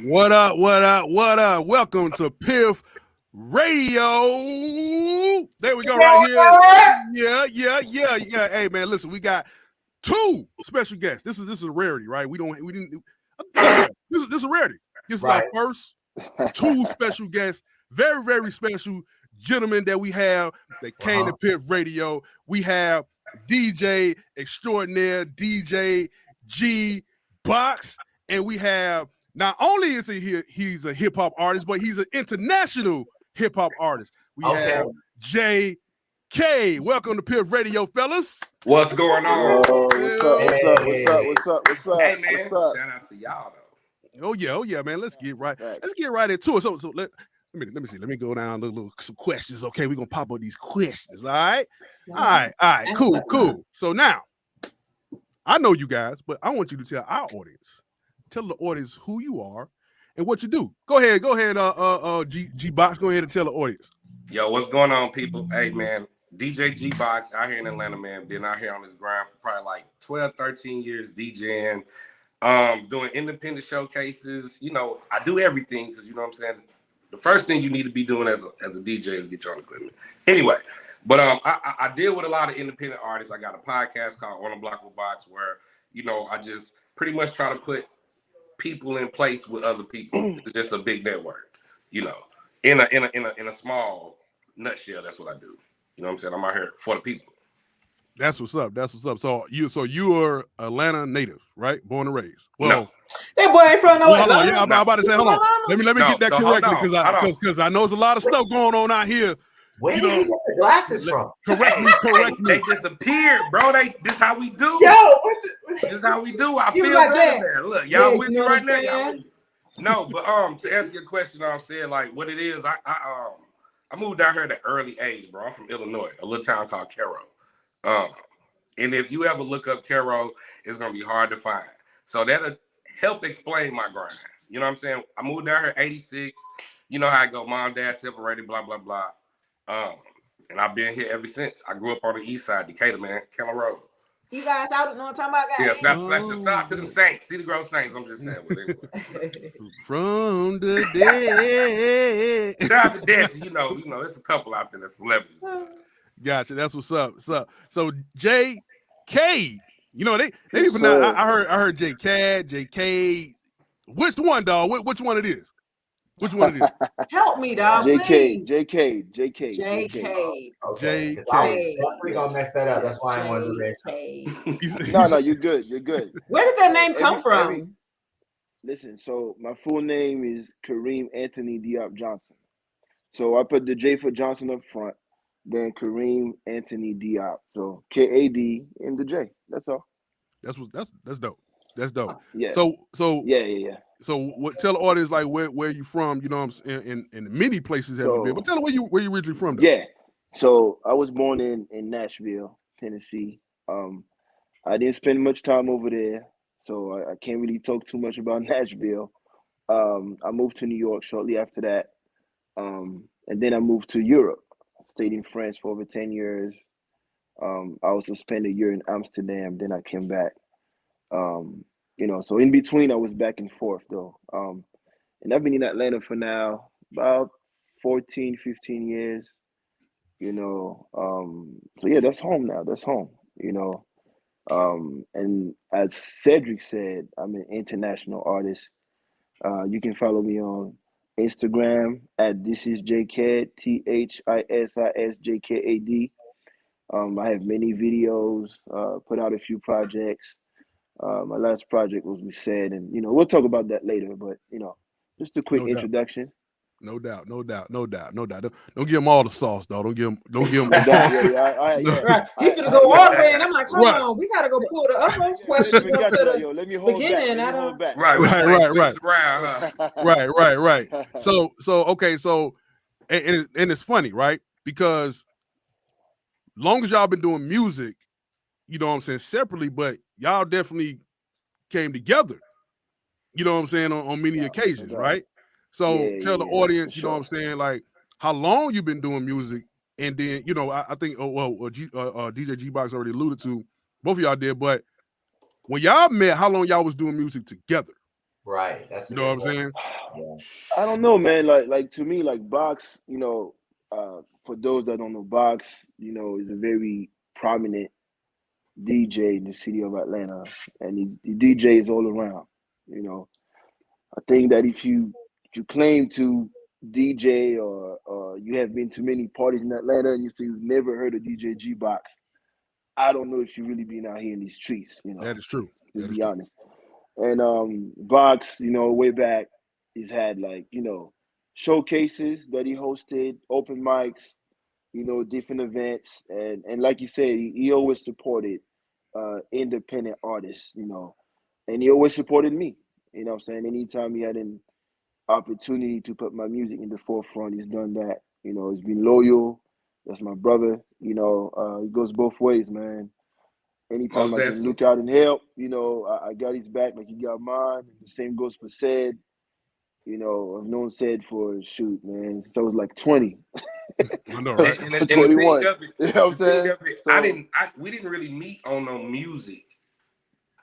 What up? What up? What up? Welcome to Piff Radio. There we go, right here. Yeah. Hey, man, listen, we got two special guests. This is a rarity, right? We didn't. This is a rarity. This is our first two special guests. Very, very special gentlemen that we have that came to Piff Radio. We have DJ extraordinaire, DJ G Box, and we have. Not only is he's a hip hop artist, but he's an international hip hop artist. We have JKad. Welcome to Piff Radio, fellas. What's going on? What's up? Hey man, shout out to y'all though. Oh yeah, man. Let's get right into it. So let me see. Let me go down some questions. Okay, we're gonna pop up these questions. All right. Cool. So now I know you guys, but I want you to tell our audience. Tell the audience who you are and what you do. Go ahead, G Box. Go ahead and tell the audience. Yo, what's going on, people? Hey, man, DJ G Box out here in Atlanta, man. Been out here on this grind for probably like 12, 13 years DJing, doing independent showcases. You know, I do everything because you know what I'm saying. The first thing you need to be doing as a DJ is get your own equipment. Anyway, but I deal with a lot of independent artists. I got a podcast called On the Block with Box where you know I just pretty much try to put people in place with other people. It's just a big network, you know. In a small nutshell, that's what I do. You know what I'm saying? I'm out here for the people. That's what's up. So you are Atlanta native, right? Born and raised. Well, no. That boy ain't from no Atlanta. Yeah, I'm about to say, hold on. Let me get that correctly because I know there's a lot of stuff going on out here. Where did he get the glasses from? Correct me. They disappeared, bro. This how we do. This is how we do. I feel like that. Look, y'all with me right now. No, but to answer your question, I'm saying like what it is. I moved down here at an early age, bro. I'm from Illinois, a little town called Cairo. And if you ever look up Cairo, it's gonna be hard to find. So that'll help explain my grind. You know what I'm saying? I moved down here '86. You know how I go, mom, dad separated, blah blah blah. And I've been here ever since. I grew up on the east side, Decatur, man, Keller Road. You guys out know what I'm talking about, guys? Yeah, shout out to them Saints, Cedar Grove Saints. I'm just saying. From the dead. Shout out to Desi, you know, there's a couple out there that's celebrities. Gotcha. That's what's up. So JKad, you know they even I heard JKad. Which one, dog? Which one it is? Which one it is? Help me, dog. JKad. Okay. JKad. I'm definitely gonna mess that up. That's why I wanted to do No, you're good. Where did that name come from? Listen, so my full name is Kareem Anthony Diop Johnson. So I put the J for Johnson up front, then Kareem Anthony Diop. So KAD and the J. That's all. That's dope. That's dope. Yeah. So yeah. So tell the audience like where you from, you know what I'm saying, in many places have you been. But tell them where you originally from though. Yeah. So I was born in Nashville, Tennessee. I didn't spend much time over there, so I can't really talk too much about Nashville. I moved to New York shortly after that. And then I moved to Europe. I stayed in France for over 10 years. I also spent a year in Amsterdam, then I came back. You know, so in between I was back and forth though. And I've been in Atlanta for now about 14, 15 years, you know. So yeah, that's home now. That's home, you know. And as Cedric said, I'm an international artist. You can follow me on Instagram at This Is JKad, THISISJKAD. I have many videos, put out a few projects. My last project was We Said, and you know we'll talk about that later. But you know, just a quick introduction. No doubt. Don't give them all the sauce, though. Don't give them. Yeah. He's gonna go all the way, and I'm like, hold on, we gotta go pull the other questions up to the let me hold beginning. Back. Hold back. Right. So okay, so and it's funny, right? Because long as y'all been doing music, you know what I'm saying, separately, but y'all definitely came together, you know what I'm saying, on many occasions, right? So tell the audience, you know what I'm saying, like how long you been doing music, and then, you know, I think, DJ G-Box already alluded to, both of y'all did, but when y'all met, how long y'all was doing music together? Right. That's You know what I'm saying? Yeah. I don't know, man. Like to me, like Box, for those that don't know, Box, is a very prominent DJ in the city of Atlanta, and he DJs all around. I think that if you claim to DJ or you have been to many parties in Atlanta and you say you've never heard of DJ G Box, I don't know if you really been out here in these streets. That is true. To be honest. And Box, way back, he's had showcases that he hosted, open mics, different events, and like you said, he always supported independent artists, and he always supported me. You know what I'm saying? Anytime he had an opportunity to put my music in the forefront, he's done that. He's been loyal. That's my brother. It goes both ways, man. Anytime I can look out and help, I got his back like he got mine. The same goes for Said. I've known Said for shoot, man, since I was like 20. I know, right? And 21. You know what I'm saying? We didn't really meet on no music.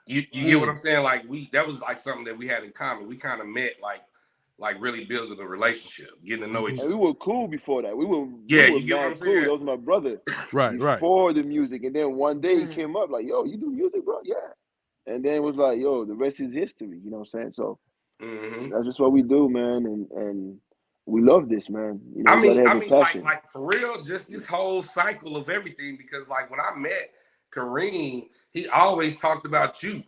You get what I'm saying? Like that was like something that we had in common. We kind of met like really building a relationship, getting to know each other. And we were cool before that. We were you get what I'm cool. saying? That was my brother. Right. Before the music. And then one day he came up like, yo, you do music, bro? Yeah. And then it was like, yo, the rest is history. You know what I'm saying? So that's just what we do, man. And we love this, man. I mean, like for real, just this whole cycle of everything, because like when I met Kareem, he always talked about you.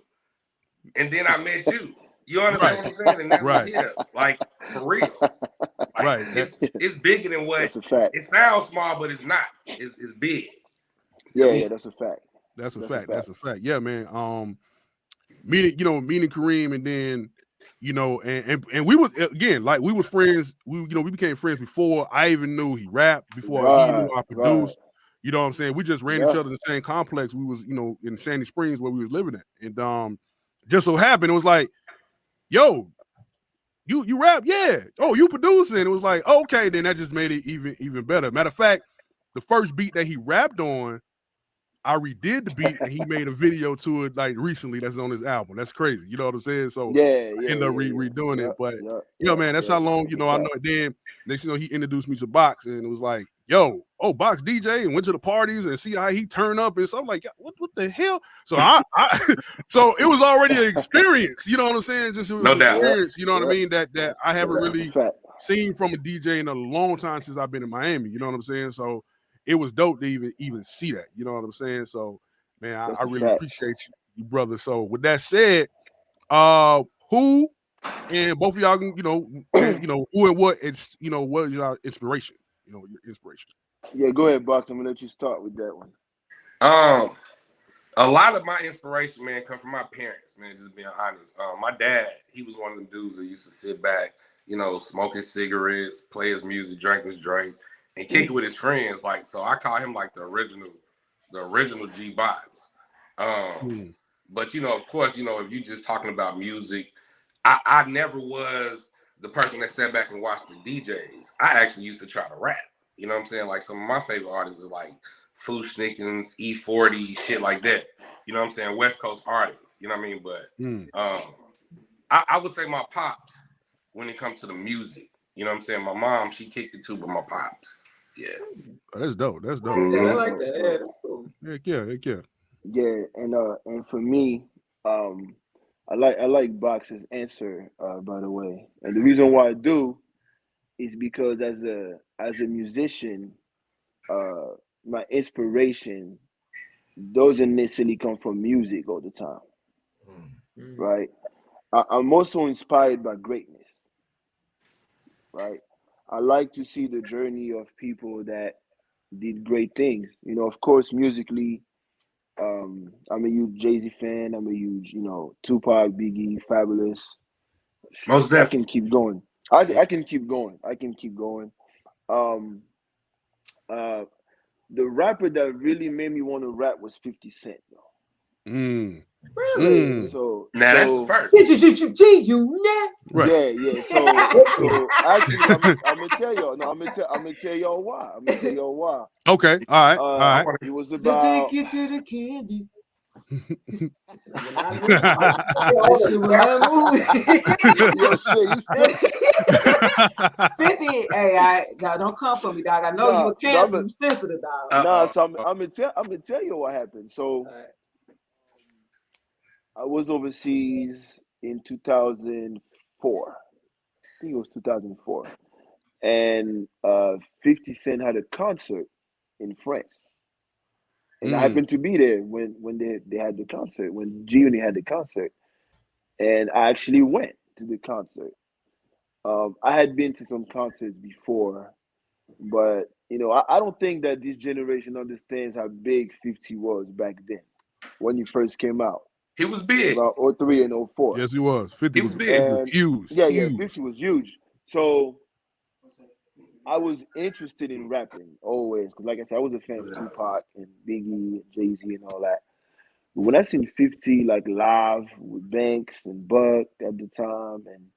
And then I met you. You understand what I'm saying? And that was here. Like for real. Like, it's bigger than what that's a fact. It sounds small, but it's not. It's big. Yeah, that's a fact. That's a fact. Yeah, man. Meeting Kareem, and then and we was again like we was friends. We became friends before I even knew he rapped, before he knew I produced. You know what I'm saying? We just ran each other in the same complex. We was in Sandy Springs where we was living at, and just so happened it was like, yo, you rap, yeah. Oh, you producing? It was like, okay, then that just made it even better. Matter of fact, the first beat that he rapped on, I redid the beat and he made a video to it like recently. That's on his album. That's crazy. You know what I'm saying? So I ended up redoing it. But man, that's how long I know it. Then next he introduced me to Box, and it was like, yo, Box DJ, and went to the parties and see how he turned up, and so I'm like, what the hell? So so it was already an experience. You know what I'm saying? Just it was an experience. You know what I mean? That I haven't really seen from a DJ in a long time since I've been in Miami. You know what I'm saying? So it was dope to even see that. You know what I'm saying? So, man, I really appreciate you, brother. So, with that said, who and both of y'all, who and what it's, what is your inspiration? Your inspiration. Yeah, go ahead, Box. I'm gonna let you start with that one. A lot of my inspiration, man, comes from my parents, man. Just being honest. My dad, he was one of them dudes that used to sit back, smoke his cigarettes, play his music, drink his drink, and kick it with his friends. Like, so I call him like the original G Box. But of course, if you just talking about music, I never was the person that sat back and watched the DJs. I actually used to try to rap. You know what I'm saying? Like some of my favorite artists is like Flushnickens, E40, shit like that. You know what I'm saying? West Coast artists. You know what I mean? But I would say my pops when it comes to the music. You know what I'm saying? My mom, she kicked it too, but my pops. Yeah. Oh, that's dope. That's dope. Yeah, I like that. Yeah, that's cool. Heck yeah. Yeah, and for me, I like Box's answer, by the way. And the reason why I do is because as a musician, my inspiration doesn't necessarily come from music all the time. Right? I'm also inspired by greatness. Right? I like to see the journey of people that did great things. Of course, musically, I'm a huge Jay-Z fan. I'm a huge, Tupac, Biggie, Fabulous. Most definitely. I can keep going. I can keep going. The rapper that really made me want to rap was 50 Cent, though. Really? So now that's the first. Right. Yeah. So actually, I'm gonna tell y'all. No, I'm gonna tell y'all why. Okay. All right. It was about. Take you to the candy. $50. Hey, y'all don't come for me, dog. I know you were cancer, sensitive, dog. Nah, so I'm gonna tell you what happened. So I was overseas in 2004. I think it was 2004, and 50 Cent had a concert in France. And I happened to be there when they had the concert, when G-Unit had the concert. And I actually went to the concert. I had been to some concerts before, but I don't think that this generation understands how big 50 was back then when he first came out. He was big. About 03 and 04. Yes, he was. 50 was big. Huge. Yeah, huge. 50 was huge. So I was interested in rapping always, because like I said, I was a fan of Tupac and Biggie and Jay-Z and all that. But when I seen 50 like live with Banks and Buck at the time, and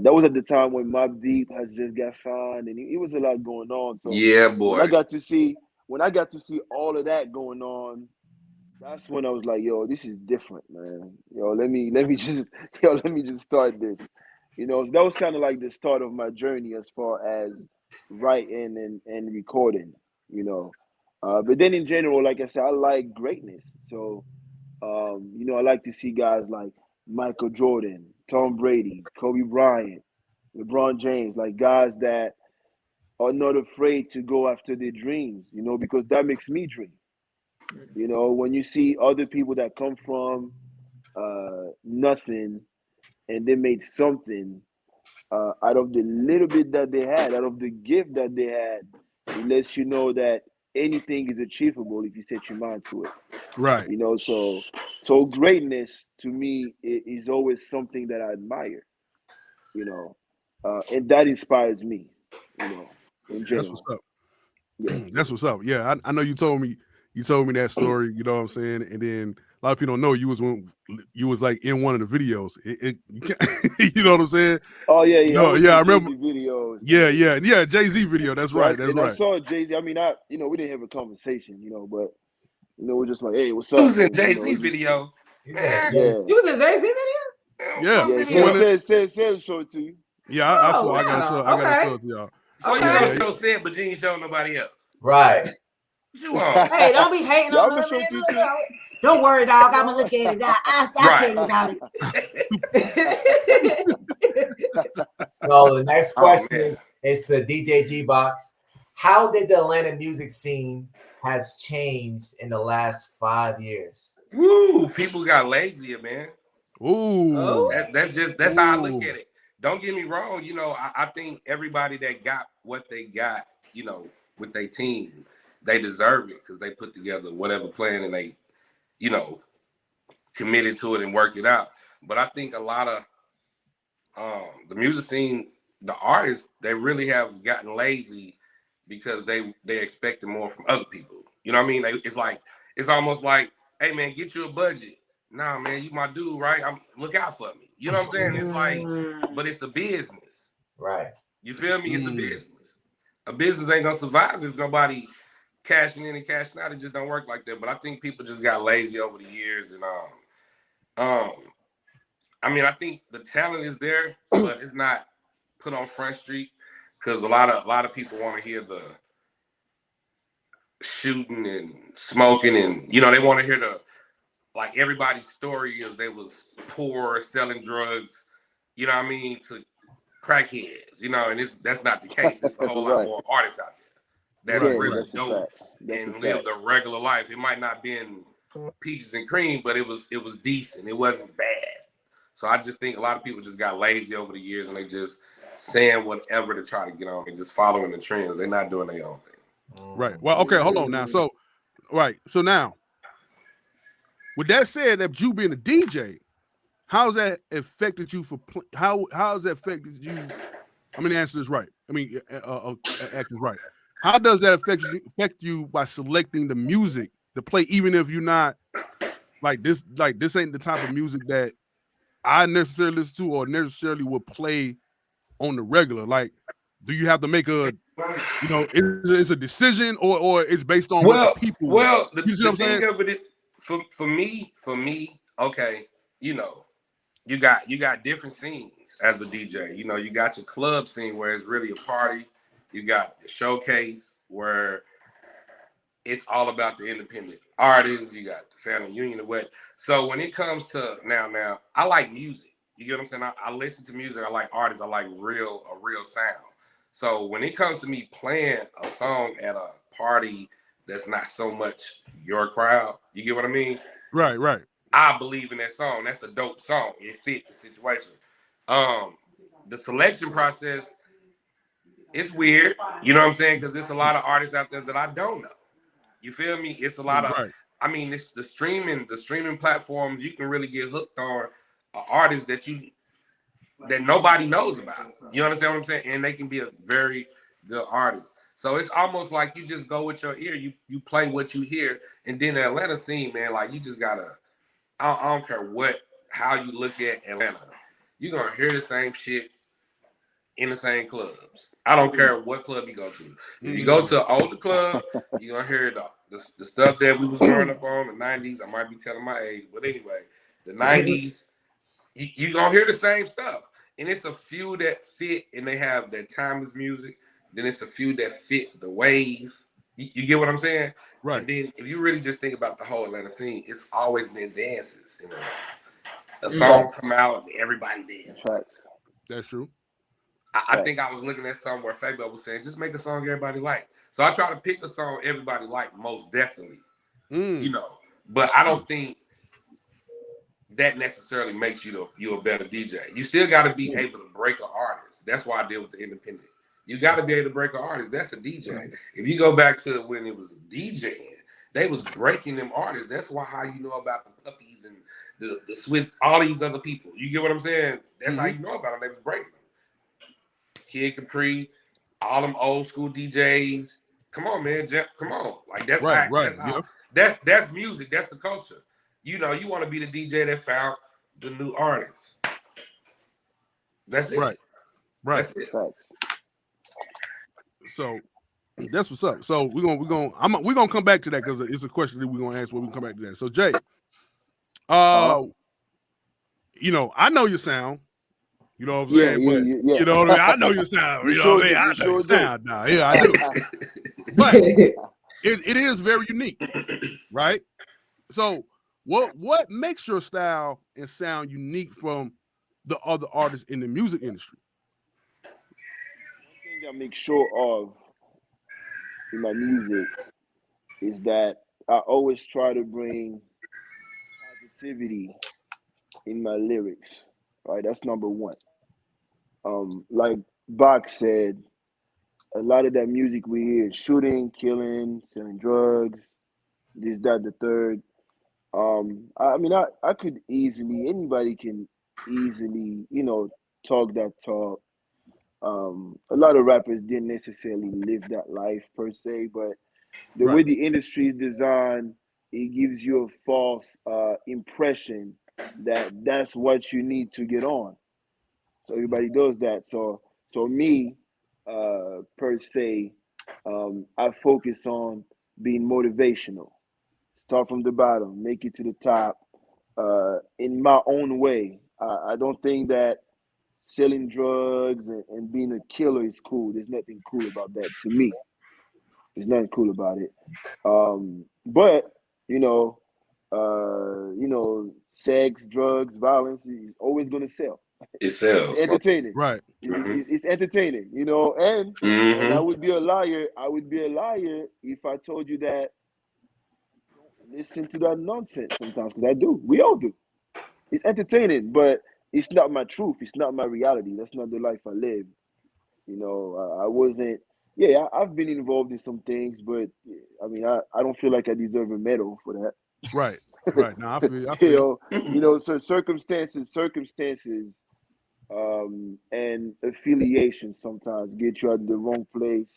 that was at the time when Mobb Deep has just got signed, and it was a lot going on. So yeah, boy. When I got to see all of that going on, that's when I was like, yo, this is different, man. Let me just start this. That was kind of like the start of my journey as far as writing and recording, But then in general, like I said, I like greatness. So, I like to see guys like Michael Jordan, Tom Brady, Kobe Bryant, LeBron James, like guys that are not afraid to go after their dreams, because that makes me dream. When you see other people that come from nothing and they made something out of the little bit that they had, out of the gift that they had, it lets you know that anything is achievable if you set your mind to it. Right. So greatness to me is always something that I admire, and that inspires me, in general. That's what's up. Yeah. That's what's up. Yeah, I know you told me that story, you know what I'm saying? And then a lot of people don't know you was like in one of the videos. You know what I'm saying? Oh yeah. I remember videos. Yeah, Jay-Z video. That's right. I saw Jay-Z. I mean, we didn't have a conversation, but we're just like, hey, what's up? He was in Jay-Z video. Yeah. He was in Jay-Z video? Yeah. Said show it to you. Yeah, I saw. I gotta show it to y'all. So you gonna show Sid, but you ain't showing nobody else. Right. Hey, don't be hating on us. Don't worry, dog. I'm gonna look at it. I'll tell you about it. So the next question is to DJ G-Box. How did the Atlanta music scene has changed in the last 5 years? Woo! People got lazier, man. Ooh. That's how I look at it. Don't get me wrong. I think everybody that got what they got, with their team, they deserve it because they put together whatever plan and they, committed to it and worked it out. But I think a lot of the music scene, the artists, they really have gotten lazy because they expected more from other people. You know what I mean? It's almost like, hey man, get you a budget. Nah, man, you my dude, right? Look out for me. You know what I'm saying? It's like, but it's a business. Right. You feel me? It's a business. A business ain't gonna survive if nobody cashing in and cashing out. It just don't work like that. But I think people just got lazy over the years, and I think the talent is there, but it's not put on Front Street because a lot of people want to hear the shooting and smoking, and they want to hear like everybody's story is they was poor selling drugs, to crackheads, and that's not the case. It's a whole lot more artists out there that's really dope and lived a regular life. It might not been peaches and cream, but it was decent. It wasn't bad. So I just think a lot of people just got lazy over the years and they just saying whatever to try to get on and just following the trends. They're not doing their own thing. Right. Well, okay, hold on now. So now, with that said, that you being a DJ, how's that affected you how has that affected you? I'm gonna answer this right. Ask this right. How does that affect you by selecting the music to play, even if you're not like this ain't the type of music that I necessarily listen to or necessarily would play on the regular? Like, do you have to make it's a decision or it's based on what the people? Well, the thing of it, for me, okay, you know, you got different scenes as a DJ. You know, you got your club scene where it's really a party. You got the showcase where it's all about the independent artists. You got the family union and what. So when it comes to now, I like music. You get what I'm saying? I listen to music. I like artists. I like a real sound. So when it comes to me playing a song at a party that's not so much your crowd, you get what I mean? Right. I believe in that song. That's a dope song. It fit the situation. The selection process, it's weird. You know what I'm saying? Because there's a lot of artists out there that I don't know. You feel me? It's a lot of. Right. I mean, it's the streaming platforms. You can really get hooked on an artist that nobody knows about. You understand what I'm saying? And they can be a very good artist. So it's almost like you just go with your ear. You play what you hear, and then the Atlanta scene, man. Like you just gotta. I don't care how you look at Atlanta. You're gonna hear the same shit in the same clubs. I don't care what club you go to. If you go to an older club, you're gonna hear the stuff that we was growing up on the 90s. I might be telling my age, but anyway, the 90s, you're gonna hear the same stuff. And it's a few that fit and they have that timeless music. Then it's a few that fit the wave. You get what I'm saying? Right. And then if you really just think about the whole Atlanta scene, it's always been dances. You know, a song come out, everybody dance. That's true. I think I was looking at something where Fabo was saying, just make a song everybody like. So I try to pick a song everybody like, most definitely. You know, but I don't think that necessarily makes you a better DJ. You still got to be able to break an artist. That's why I deal with the independent. You got to be able to break an artist. That's a DJ. If you go back to when it was DJing, they was breaking them artists. That's why how you know about the Puffies and the Swiss, all these other people. You get what I'm saying? That's how you know about them. They was breaking them. Kid Capri, all them old school DJs. Come on, man. Come on. Like that's right. That's music. That's the culture. You know, you want to be the DJ that found the new artists. That's it. Right. That's it. So that's what's up. So we're gonna come back to that because it's a question that we're gonna ask. But we can come back to that. So Jay, you know, I know your sound. You know what I'm saying? Yeah. You know what I mean? I know your sound. You know what I mean? I know your sound now. Yeah, I do. But it is very unique, right? So what makes your style and sound unique from the other artists in the music industry? One thing I make sure of in my music is that I always try to bring positivity in my lyrics. Right, that's number one. Like Bach said, a lot of that music we hear is shooting, killing, selling drugs, this, that, the third. I mean, I could easily, anybody can easily, you know, talk that talk. A lot of rappers didn't necessarily live that life per se, but the way the industry is designed, it gives you a false impression that that's what you need to get on. So everybody does that. So me, per se, I focus on being motivational. Start from the bottom, make it to the top, in my own way. I don't think that selling drugs and being a killer is cool. There's nothing cool about that to me. There's nothing cool about it. But you know, sex, drugs, violence is always gonna sell. It sells. It's entertaining. Right. It's entertaining, you know, and I would be a liar. I would be a liar if I told you that don't listen to that nonsense sometimes, because I do. We all do. It's entertaining, but it's not my truth. It's not my reality. That's not the life I live. You know, I wasn't. Yeah, I've been involved in some things, but I mean, I don't feel like I deserve a medal for that. Right. Now I feel. You know, so circumstances, and affiliation sometimes get you at the wrong place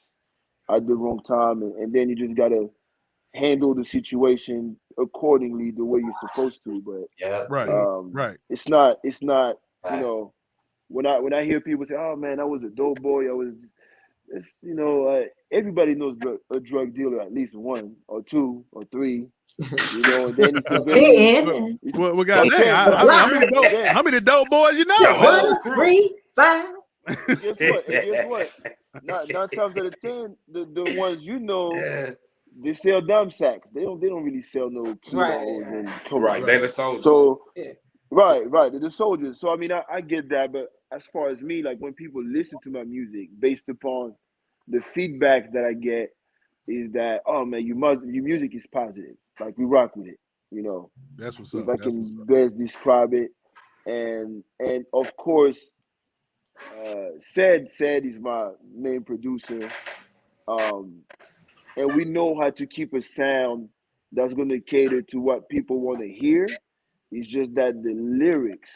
at the wrong time, and then you just gotta handle the situation accordingly the way you're supposed to. But right. It's not. You know, when I hear people say, "Oh man, I was a dope boy," everybody knows a drug dealer, at least one or two or three. You know, and then we got how many dope boys you know? 1, 3, 5. And guess what? Nine times out of 10, the ones you know, they sell dumb sacks. They don't really sell no kilos and right. They're the soldiers. So right, they're the soldiers. So I mean, I get that, but as far as me, like when people listen to my music, based upon the feedback that I get, is that, oh man, your music is positive. Like we rock with it, you know. That's what's if up. I can best describe it, and of course, said is my main producer, and we know how to keep a sound that's going to cater to what people want to hear. It's just that the lyrics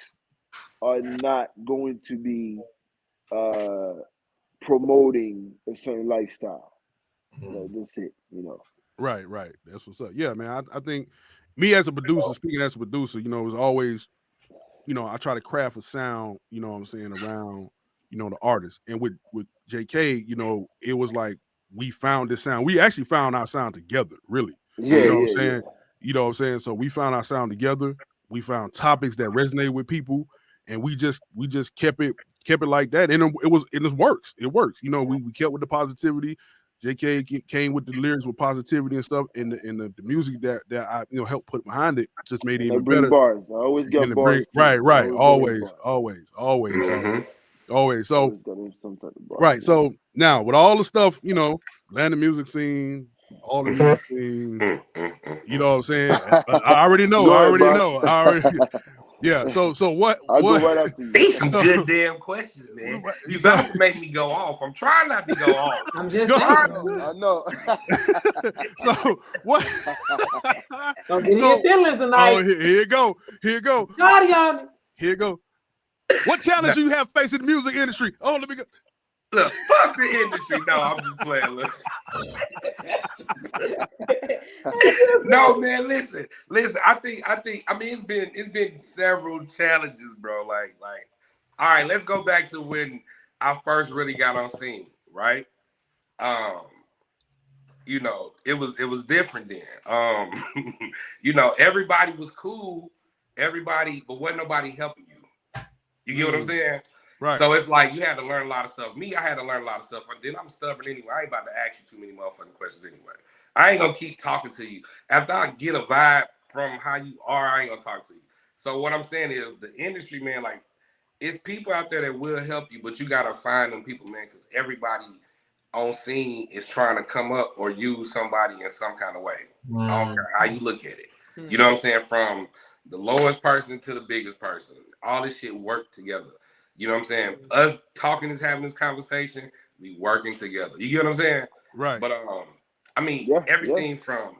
are not going to be promoting a certain lifestyle. You know, that's it. You know. Right. That's what's up. Yeah, man. I think me as a producer, speaking as a producer, you know, is always, you know, I try to craft a sound, you know what I'm saying, around, you know, the artist. And with JKad, you know, it was like we found this sound. We actually found our sound together, really. You know what I'm saying? You know what I'm saying? So we found our sound together. We found topics that resonate with people, and we just kept it like that. And it works. It works. You know, we kept with the positivity. JKad came with the lyrics with positivity and stuff, and the music that I, you know, helped put behind it just made it even better. Bars. I always get bars. Right. Always. So right. So now with all the stuff, you know, Atlanta music scene, all the music scene, you know what I'm saying? I already know. Yeah. So what? I'll go right up to you. These some good damn questions, man. You about to make me go off. I'm trying not to go off. I'm just saying. I know. So what? Don't get your feelings tonight. Oh, here you go. Cardi. Here you go. What challenge you have facing the music industry? Oh, let me go. Look, fuck the industry. No, I'm just playing. Look. No, man, listen. I mean, it's been several challenges, bro. Like, all right, let's go back to when I first really got on scene, right? You know, it was different then. You know, everybody was cool, but wasn't nobody helping you. You get what I'm saying? Right. So it's like you had to learn a lot of stuff. Me, I had to learn a lot of stuff. Then I'm stubborn anyway. I ain't about to ask you too many motherfucking questions anyway. I ain't gonna keep talking to you. After I get a vibe from how you are, I ain't gonna talk to you. So what I'm saying is the industry, man, like it's people out there that will help you, but you gotta find them people, man, because everybody on scene is trying to come up or use somebody in some kind of way. I don't care how you look at it. You know what I'm saying? From the lowest person to the biggest person. All this shit work together. You know what I'm saying? Us talking is having this conversation, we working together. You get what I'm saying? Right. But I mean, everything from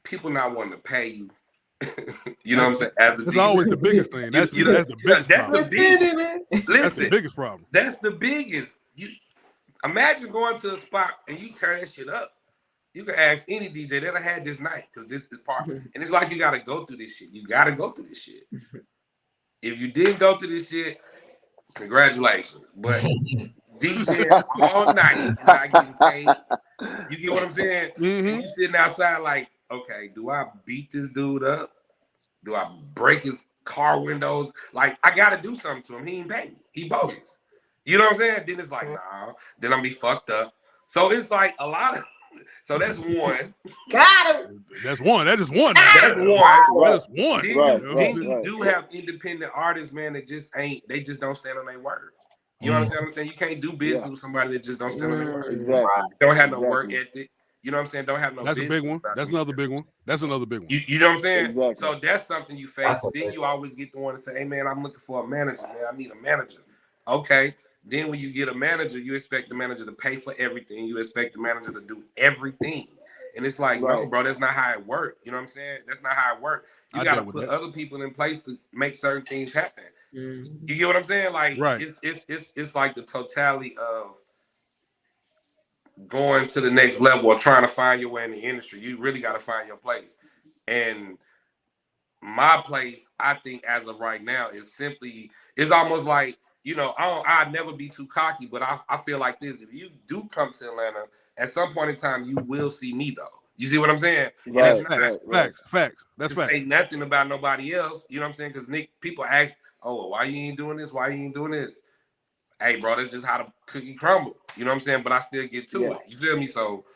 people not wanting to pay you. You know what I'm saying? That's always the biggest thing. That's the biggest problem. That's the biggest problem. That's the biggest. You imagine going to a spot and you turn that shit up. You can ask any DJ that I had this night because this is part. And it's like you got to go through this shit. You got to go through this shit. If you didn't go through this shit, congratulations. But DJ all night, not getting paid. You get what I'm saying? And you sitting outside like, okay, do I beat this dude up? Do I break his car windows? Like, I got to do something to him. He ain't pay me. He bogus. You know what I'm saying? Then it's like, nah. Then I'm be fucked up. So it's like a lot of. So that's one. Got him. That's one. That is one. That's one. That's one. Then you do have independent artists, man, that just ain't. They just don't stand on their word. You understand what I'm saying? You can't do business with somebody that just don't stand on their word. Exactly. Don't have no work ethic. You know what I'm saying? Don't have no. That's a big one. That's another big one. That's another big one. You know what I'm saying? Exactly. So that's something you face. Then you always get the one to say, "Hey man, I'm looking for a manager. Man, I need a manager." Okay. Then when you get a manager, you expect the manager to pay for everything. You expect the manager to do everything. And it's like, no, bro, that's not how it works. You know what I'm saying? That's not how it works. You got to put other people in place to make certain things happen. You get what I'm saying? Like, it's like the totality of going to the next level or trying to find your way in the industry. You really got to find your place. And my place, I think, as of right now, is simply, it's almost like, you know, I'd never be too cocky, but I feel like this. If you do come to Atlanta, at some point in time, you will see me, though. You see what I'm saying? Facts. That's facts. Say nothing about nobody else. You know what I'm saying? Because people ask, "Oh, why you ain't doing this? Why you ain't doing this?" Hey, bro, that's just how the cookie crumble. You know what I'm saying? But I still get to it. You feel me? So,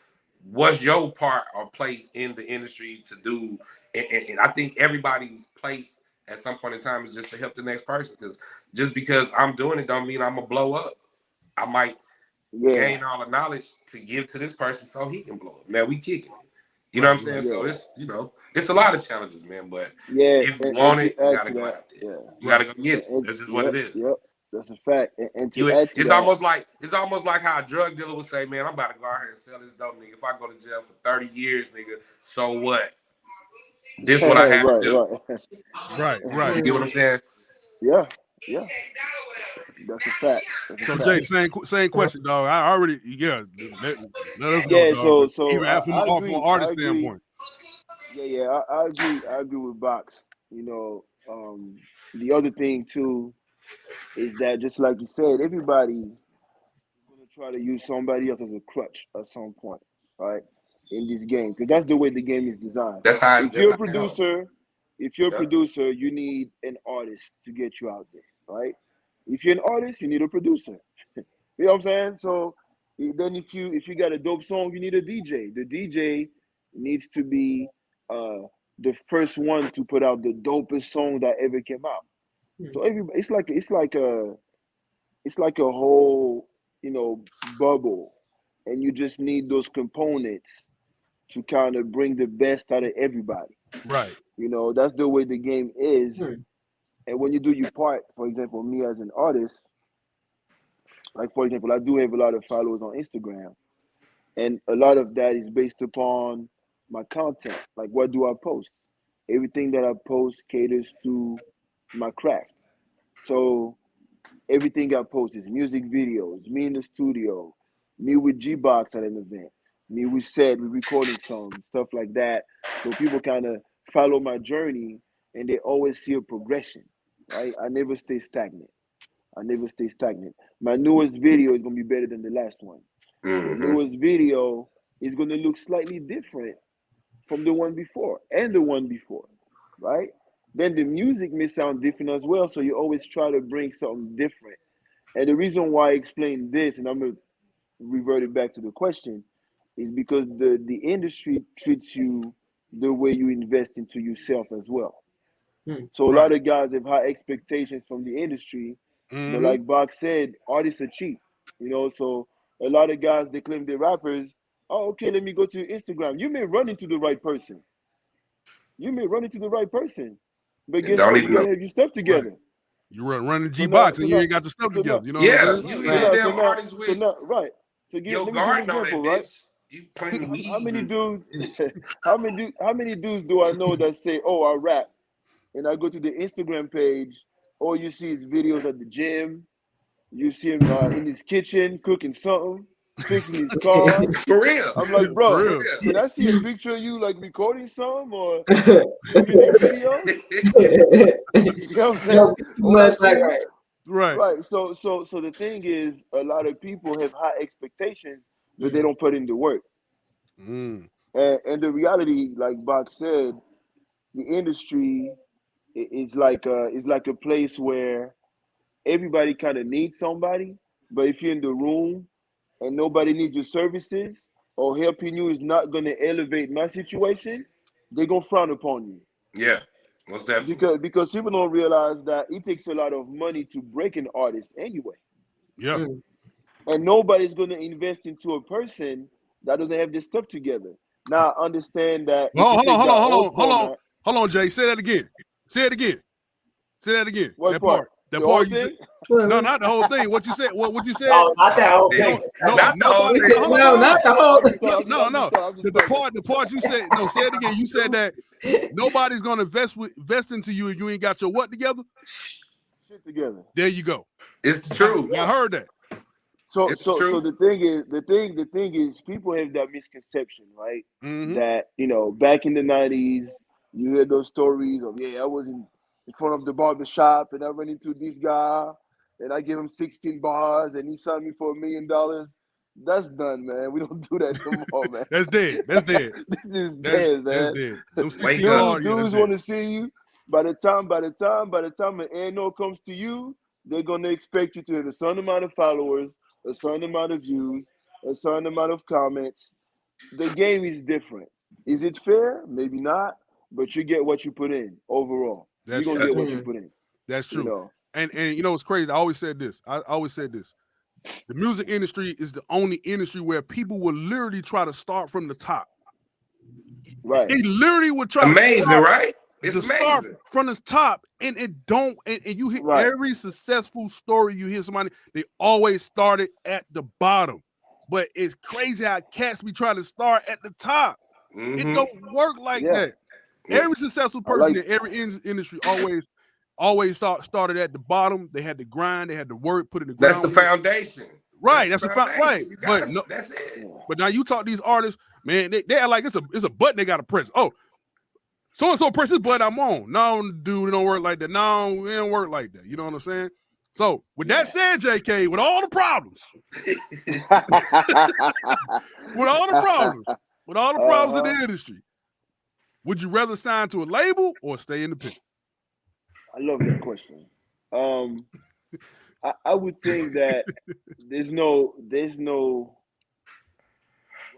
what's your part or place in the industry to do? And I think everybody's place at some point in time is just to help the next person. Because just because I'm doing it don't mean I'm gonna blow up. I might gain all the knowledge to give to this person so he can blow up. Now we kicking it. You know what I'm saying? So it's it's a lot of challenges, man. But if you want it, you gotta go out there. You gotta go get it. That's just what it is. Yep, that's a fact. And to add to it's that, almost like how a drug dealer would say, "Man, I'm about to go out here and sell this dope, nigga. If I go to jail for 30 years, nigga, so what? This what I have to do." Right. You get what I'm saying? Yeah. That's a fact. So Jay, same question, dog. I already let us know. Yeah, dog. so even from an artist standpoint. Yeah, I agree with Box. You know, the other thing too is that just like you said, everybody is gonna try to use somebody else as a crutch at some point, right? In this game, because that's the way the game is designed. That's how. If you're a producer, you need an artist to get you out there, right? If you're an artist, you need a producer. You know what I'm saying? So then if you got a dope song, you need a DJ. The DJ needs to be the first one to put out the dopest song that ever came out. So it's like a whole, bubble, and you just need those components to kind of bring the best out of everybody. Right. That's the way the game is. And when you do your part, for example, me as an artist, like for example, I do have a lot of followers on Instagram, and a lot of that is based upon my content. Like, what do I post? Everything that I post caters to my craft. So everything I post is music videos, me in the studio, me with G-Box at an event, me with set, we recording songs, stuff like that. So people kind of follow my journey, and they always see a progression, right? I never stay stagnant. My newest video is going to be better than the last one. The newest video is going to look slightly different from the one before and the one before, right? Then the music may sound different as well, so you always try to bring something different. And the reason why I explain this, and I'm going to revert it back to the question, is because the industry treats you the way you invest into yourself as well. So a lot of guys have high expectations from the industry, but like Box said, artists are cheap, so a lot of guys, they claim they're rappers. Oh, okay, let me go to Instagram. You may run into the right person. But guess what? You gotta have your stuff together. Right. You running G-Box and you ain't got the stuff together. You know what I'm saying? You damn artists with right. So your let me guard give an on that example, right? bitch. You playing weed. How many dudes do I know that say, "Oh, I rap," and I go to the Instagram page, all you see is videos at the gym. You see him in his kitchen cooking something, fixing his car. For real. I'm like, bro, can I see a picture of you like recording something or music video? You know what I'm saying? Right. So the thing is, a lot of people have high expectations, but they don't put in the work. And the reality, like Box said, the industry is like a place where everybody kind of needs somebody, but if you're in the room and nobody needs your services or helping you is not going to elevate my situation, they're going to frown upon you. Yeah, most definitely. Because people don't realize that it takes a lot of money to break an artist anyway. Yeah. And nobody's going to invest into a person that doesn't have their stuff together. Now, I understand that. Hold on, Jay. Say that again. What part? That part you said. No, not the whole thing. What you said? What you said? No, not that whole thing. Not the whole thing. No, not the whole thing. No. The part you said. No, say it again. You said that nobody's gonna invest into you if you ain't got your what together. Shit together. There you go. It's true. I heard that. So the thing is, people have that misconception, right? That back in the 90s, you hear those stories of I was in front of the barbershop and I ran into this guy and I gave him 16 bars and he signed me for $1 million. That's done, man. We don't do that no more, man. That's dead. That's dead. This is dead, man. That's dead. Them 16 dudes want to see you. By the time an annual comes to you, they're gonna expect you to have a certain amount of followers, a certain amount of views, a certain amount of comments. The game is different. Is it fair? Maybe not, but you get what you put in overall. You're gonna get what you put in. That's true. You know? And you know what's crazy? I always said this. The music industry is the only industry where people will literally try to start from the top. Right. They literally would try right? It's amazing. Start from the top, and it don't, and you hit every successful story you hear somebody, they always started at the bottom. But it's crazy how cats be trying to start at the top. It don't work like that. Every successful person in every industry always started at the bottom. They had to grind, they had to work, put in the ground. That's the foundation. Right, that's the foundation. Right. But no, that's it. But now you talk these artists, man, they are like it's a button they gotta press. Oh, so and so press this button, I'm on. No, dude, it don't work like that. No, it don't work like that. You know what I'm saying? So with that said, JK, with all the problems, with all the problems in the industry, would you rather sign to a label or stay independent? I love that question. I would think that there's no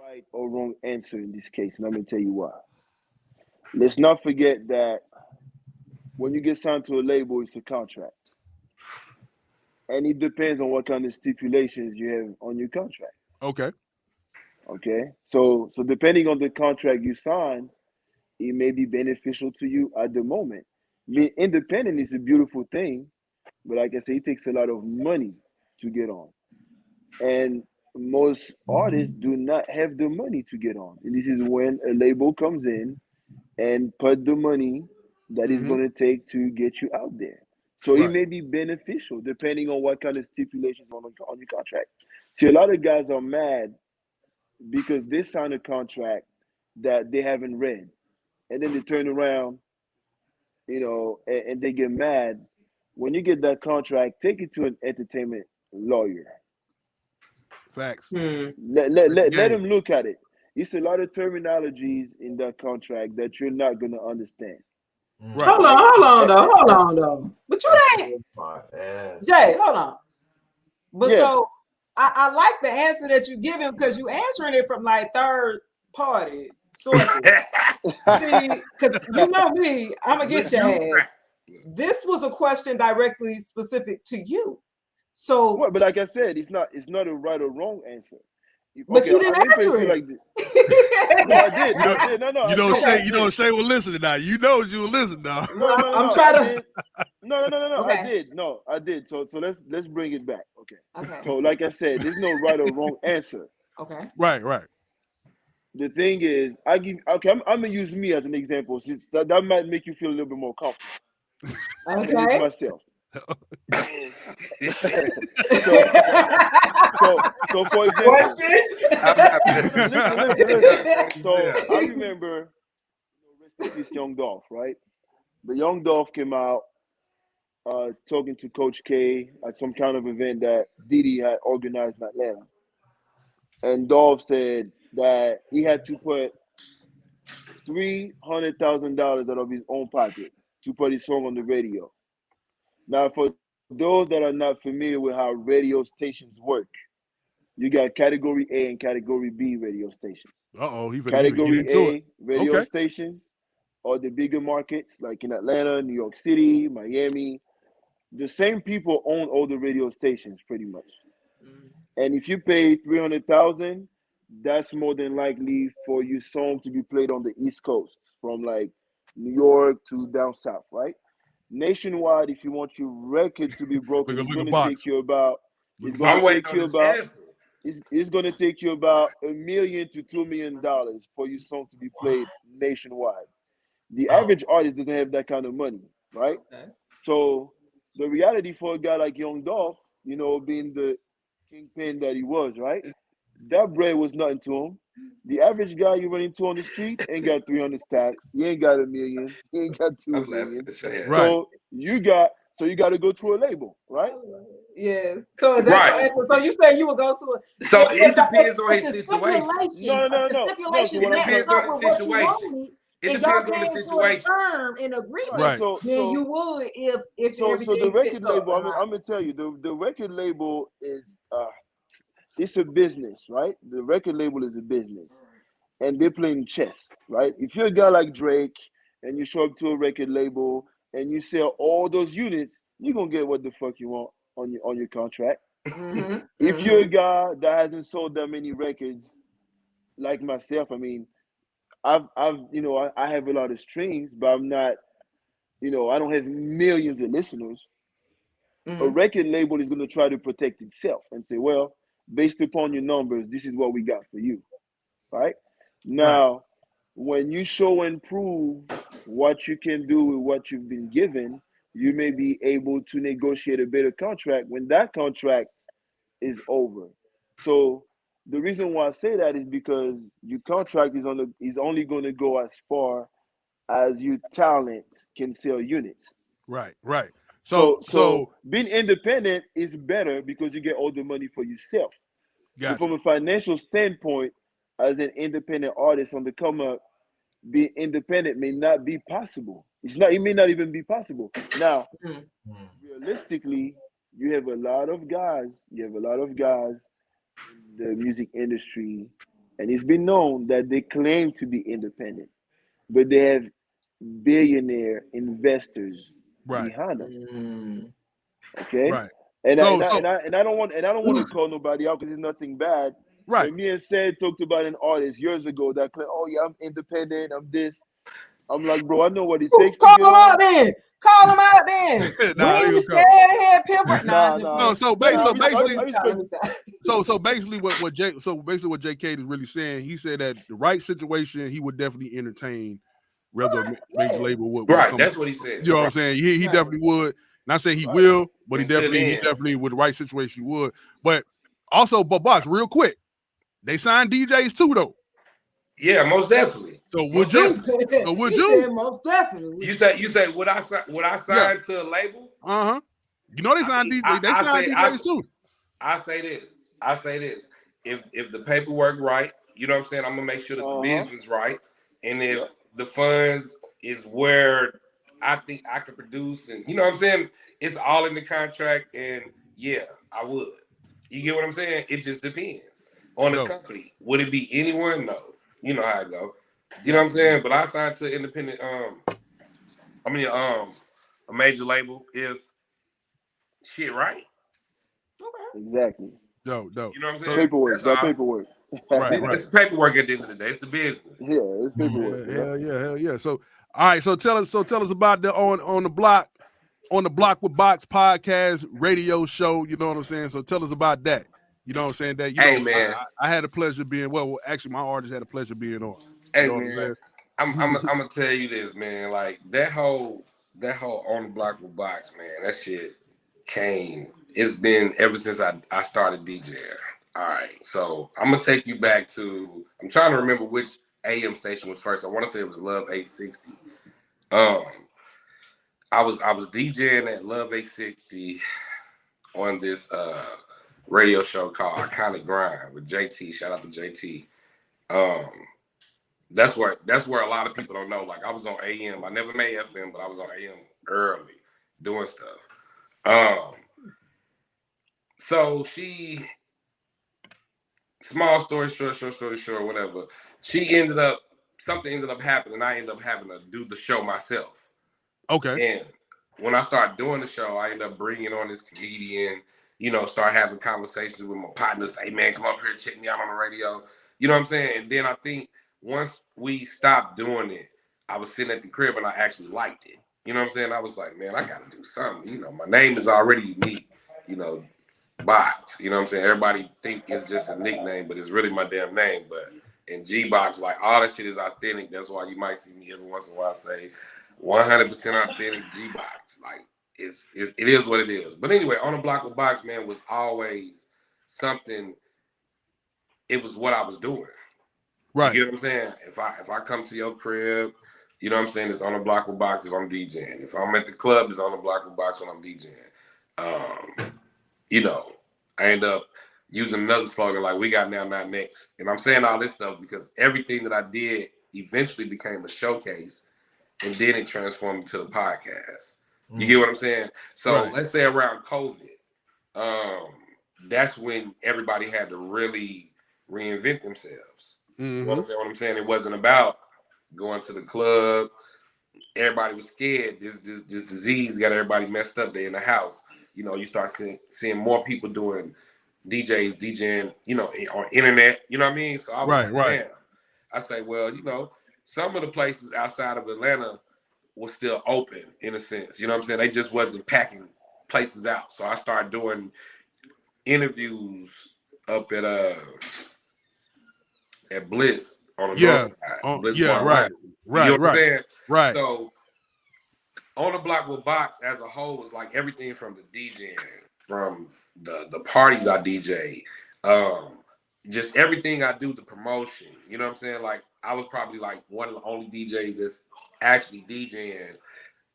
right or wrong answer in this case, and I'm gonna tell you why. Let's not forget that when you get signed to a label, it's a contract. And it depends on what kind of stipulations you have on your contract. Okay. So depending on the contract you sign, it may be beneficial to you at the moment. Being independent is a beautiful thing, but like I say, it takes a lot of money to get on. And most artists do not have the money to get on. And this is when a label comes in and put the money that is going to take to get you out there. So it may be beneficial depending on what kind of stipulations on your contract. See, a lot of guys are mad because they sign a contract that they haven't read. And then they turn around, and they get mad. When you get that contract, take it to an entertainment lawyer. Facts. Let them look at it. It's a lot of terminologies in that contract that you're not going to understand. Right. Hold on though. But you ain't. Jay, hold on. But so I like the answer that you give him because you answering it from like third party sources. See, because you know me, I'm gonna get your ass. This was a question directly specific to you. So, but like I said, it's not a right or wrong answer. But you didn't answer it. Like no, I did. No. Shay will listen now. You know you will listen now. No. I'm trying to. No. Okay. I did. So let's bring it back. Okay. So like I said, there's no right or wrong answer. Okay. Right. The thing is, I'm gonna use me as an example, since that might make you feel a little bit more comfortable. Okay. Myself. so for example, so I remember this Young Dolph, right? The Young Dolph came out talking to Coach K at some kind of event that Diddy had organized in Atlanta, and Dolph said that he had to put $300,000 out of his own pocket to put his song on the radio. Now, for those that are not familiar with how radio stations work, you got Category A and Category B radio stations. Category A radio stations are the bigger markets, like in Atlanta, New York City, Miami. The same people own all the radio stations, pretty much. And if you pay $300,000, that's more than likely for your song to be played on the East Coast, from like New York to down south, right? Nationwide, if you want your record to be broken, it's going to take you about $1 million to $2 million for your song to be played nationwide. The average artist doesn't have that kind of money, right? Okay. So the reality for a guy like Young Dolph, being the kingpin that he was, right? That bread was nothing to him. The average guy you run into on the street ain't got 300 stacks. He ain't got $1 million. He ain't got $2 million. Right. So you got to go to a label, right? Yes. So is that Right. so you say you would go to a So it depends on his the situation. No. stipulations It depends on the situation. It and y'all depends on the came to a situation. term and agreement, Right. then you would if So everything the fits record up label, or I'm not. gonna tell you, the record label is it's a business, right? The record label is a business, and they're playing chess, right? If you're a guy like Drake and you show up to a record label and you sell all those units, you're gonna get what the fuck you want on your contract. If you're a guy that hasn't sold that many records, like myself, I mean, I've I have a lot of streams, but I'm not, I don't have millions of listeners. A record label is going to try to protect itself and say, well, based upon your numbers, this is what we got for you, right? Now, when you show and prove what you can do with what you've been given, you may be able to negotiate a better contract when that contract is over. So the reason why I say that is because your contract is only going to go as far as your talent can sell units. Right. So So being independent is better because you get all the money for yourself. But gotcha. from a financial standpoint, as an independent artist on the come up, being independent may not be possible. It may not even be possible. Now, realistically, you have a lot of guys in the music industry, and it's been known that they claim to be independent, but they have billionaire investors Right. behind them. Okay, Right. and So I don't want to call nobody out because it's nothing bad. right. But me and Said talked about an artist years ago that claimed, "Oh yeah, I'm independent. I'm this." I'm like, bro, I know what it takes to Call get him on. out then. Call him out then. Nah, We they ain't gonna scared to have Piff. Nah. So Nah, basically, so basically what JKad is really saying, he said that the right situation he would definitely entertain whether a major label would Right. come. That's what he said. You know what I'm saying? He definitely would. Not saying he will, but he Until definitely with the right situation would. But also, Box, real quick, they signed DJs too though. Yeah, most definitely. So would you? So would you? Said most definitely. You say would I sign to a label? You know they signed DJs. They signed DJs too. I say this. If the paperwork right, you know what I'm saying, I'm gonna make sure that the business right. And if the funds is where I think I can produce, and you know what I'm saying, it's all in the contract, and yeah, I would. You get what I'm saying? It just depends on the company. Would it be anyone? No. You know how it go. You know what I'm saying? But I signed to independent, a major label if shit right. Okay. Exactly. Dope. You know what I'm saying? Paperwork. Got paperwork. Right. It's the paperwork at the end of the day. It's the business. Yeah, it's paperwork. Hell yeah. So all right. So tell us about the on the block with Box podcast radio show. You know what I'm saying? So tell us about that. You know what I'm saying? That man. I had a pleasure being actually my artist had a pleasure being on. Hey man, I'm gonna tell you this, man. Like that whole on the block with Box, man. That shit came. It's been ever since I started DJing. All right, so I'm gonna take you back to. I'm trying to remember which AM station was first. I want to say it was Love 860. I was DJing at Love 860 on this radio show called I Kinda Grind with JT. Shout out to JT. That's where a lot of people don't know. Like I was on AM. I never made FM, but I was on AM early doing stuff. So small story short, whatever. Something ended up happening. I ended up having to do the show myself. Okay. And when I started doing the show, I ended up bringing on this comedian, start having conversations with my partners. Hey, man, come up here, check me out on the radio. You know what I'm saying? And then I think once we stopped doing it, I was sitting at the crib and I actually liked it. You know what I'm saying? I was like, man, I got to do something. My name is already unique, Box. You know what I'm saying? Everybody think it's just a nickname, but it's really my damn name. But in G-Box, like all that shit is authentic. That's why you might see me every once in a while say 100% authentic G-Box. Like it is what it is. But anyway, On the Block with Box, man, was always something. It was what I was doing. Right. You get what I'm saying? If I come to your crib, you know what I'm saying, it's On the Block with Box if I'm DJing. If I'm at the club, it's On the Block with Box when I'm DJing. you know, I end up using another slogan like "We got now, not next." And I'm saying all this stuff because everything that I did eventually became a showcase, and then it transformed into the podcast. You get what I'm saying? So let's say around COVID, that's when everybody had to really reinvent themselves. You understand what I'm saying? It wasn't about going to the club. Everybody was scared. This disease got everybody messed up. They in the house. You know, you start seeing more people doing DJing, you know, on internet. You know what I mean? So I was man. I say, well, you know, some of the places outside of Atlanta was still open in a sense. You know what I'm saying? They just wasn't packing places out. So I started doing interviews up at Bliss on the north side. Bliss Bar. You know what I'm saying? Right. So On the Block with Box as a whole was like everything from the DJing, from the parties I DJ, just everything I do, the promotion. You know what I'm saying? Like I was probably like one of the only DJs that's actually DJing,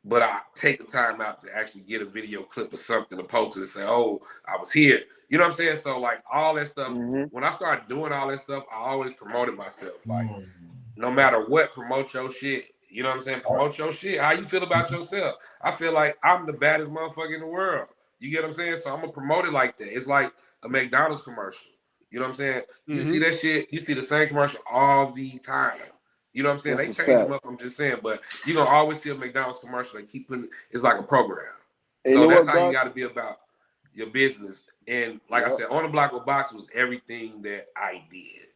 but I take the time out to actually get a video clip or something to post it and say, oh, I was here. You know what I'm saying? So like all that stuff, when I started doing all that stuff, I always promoted myself. Like no matter what, promote your shit. You know what I'm saying? Promote your shit. How you feel about yourself? I feel like I'm the baddest motherfucker in the world. You get what I'm saying? So I'm gonna promote it like that. It's like a McDonald's commercial. You know what I'm saying? You see that shit, you see the same commercial all the time. You know what I'm saying? They change them up, I'm just saying, but you're gonna always see a McDonald's commercial. They keep putting it's like a program. So that's how you gotta be about your business. And like I said, On the Block with Box was everything that I did.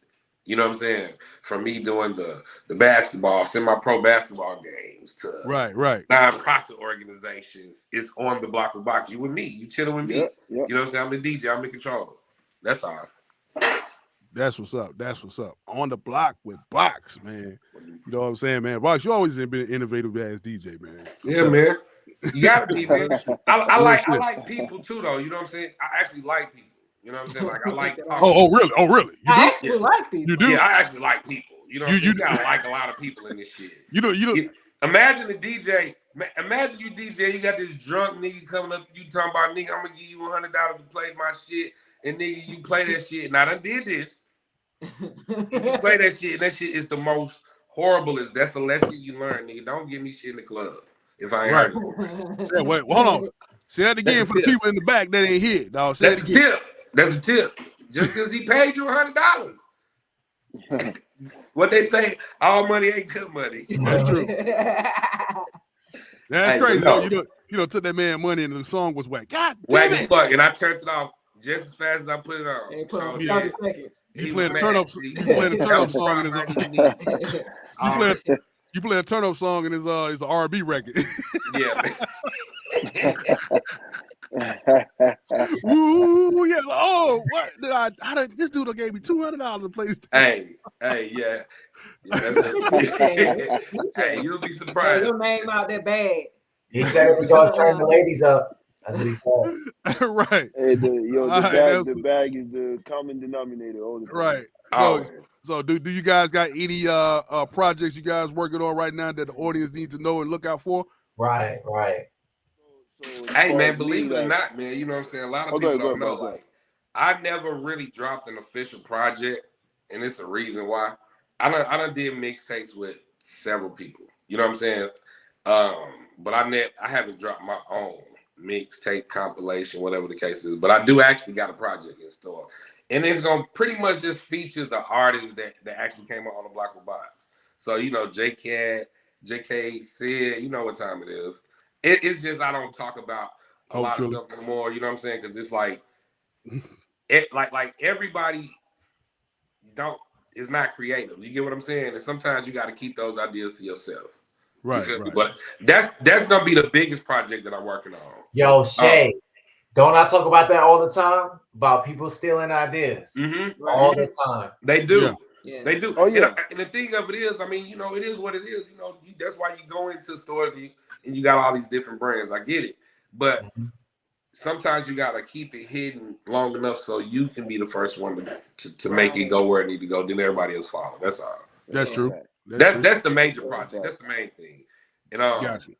You know what I'm saying? From me doing the basketball, semi-pro basketball games to non-profit organizations. It's On the Block with Box. You with me. You chilling with me. You know what I'm saying? I'm the DJ. I'm the controller. That's all. That's what's up. That's what's up. On the Block with Box, man. You know what I'm saying, man? Box, you always been an innovative ass DJ, man. Yeah, man. You gotta be, man. I like people too, though. You know what I'm saying? I actually like people. You know what I'm saying? Like I like talking. Oh, really? Oh, really? You I actually like people. You do? Yeah, I actually like people. You know what I'm saying? You gotta like a lot of people in this shit. You know. Imagine the DJ. Imagine you DJ. You got this drunk nigga coming up. You talking about nigga? I'm gonna give you $100 to play my shit, and nigga, you play that shit. Now I done did this. You play that shit, and that shit is the most horrible. That's a lesson you learn, nigga. Don't give me shit in the club if I ain't heard it. Say, wait, hold on. Say that again for the people in the back that ain't here, dog. Say That's a tip. That's a tip. Just because he paid you $100. What they say, all money ain't good money. That's true. That's crazy. No. You know, took that man money and the song was whack. God damn whack as fuck, and I turned it off just as fast as I put it on. They put on 30 seconds. You playing the turn up song in his you play a turn up song in his R&B record. Yeah, man. Ooh, yeah. Oh, what did this dude gave me $200 to play this. Hey, yeah. Hey, you'll be surprised. Your name out that bad. He said we're gonna turn the ladies up. That's what he said. Right. Hey, the bag is the common denominator. Right. So do you guys got any projects you guys working on right now that the audience needs to know and look out for? Right. Hey man, believe it or not, man, you know what I'm saying? A lot of people don't know. Like, I never really dropped an official project, and it's a reason why. I done did mixtapes with several people. You know what I'm saying? But I haven't dropped my own mixtape compilation, whatever the case is. But I do actually got a project in store. And it's gonna pretty much just feature the artists that actually came out On the Block with Box. So, you know, JKad said, you know what time it is. It's just I don't talk about a lot of stuff anymore, you know what I'm saying? Because it's like everybody is not creative. You get what I'm saying? And sometimes you got to keep those ideas to yourself. Right. But that's gonna be the biggest project that I'm working on. Yo, Shay, don't I talk about that all the time? About people stealing ideas all the time. They do. Yeah. They do. Oh, yeah. And the thing of it is, I mean, you know, it is what it is. You know, that's why you go into stores and you got all these different brands. I get it. But sometimes you got to keep it hidden long enough so you can be the first one to make it go where it need to go. Then everybody else follow. That's all. That's true. That's the major project. That's the main thing. And gotcha.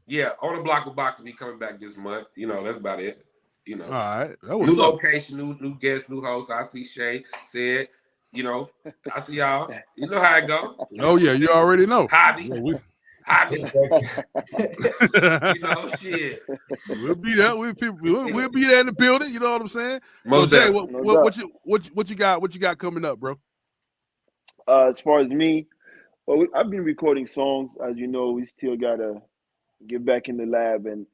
Yeah, On the Block with Box will be coming back this month. You know, that's about it. You know, all right. That new was location, new guest, new host. I see Shay said, you know, I see y'all. You know how it go. Oh yeah, you already know. Javi. Yeah, You know, shit. We'll be there. We'll be there in the building. You know what I'm saying? Most so Jay, definitely. what you got coming up, bro? As far as me, well, I've been recording songs. As you know, we still gotta get back in the lab and